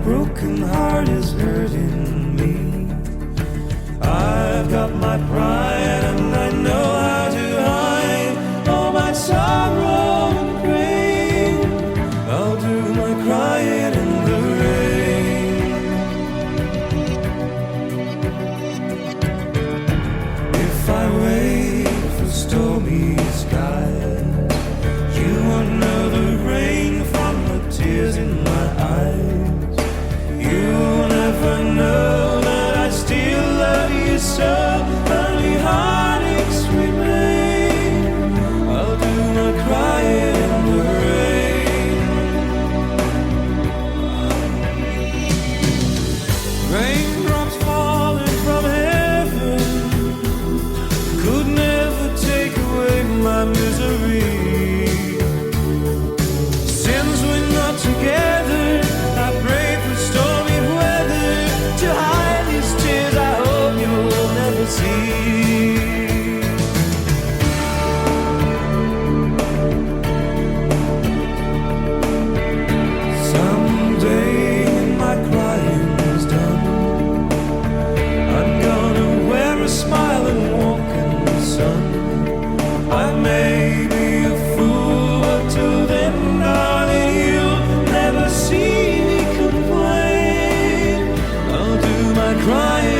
broken heart is hurting me. I've got my pride and I know how to hide all my sorrow and pain. I'll do my crying in the rain. If I wait for stormy skies, you won't know the rain from the tears in my eyes. You'll never know that I still love you so. Only heartaches remain. I'll do my crying in the rain. Raindrops falling from heaven could never take away my misery. Since we're not together, I pray for stormy weather to hide these tears I hope you'll never see. Someday when my crying's done, I'm gonna wear a smile and walk in the sun. I may be a fool, but till then, darling, you'll never see me complain. I'll do my crying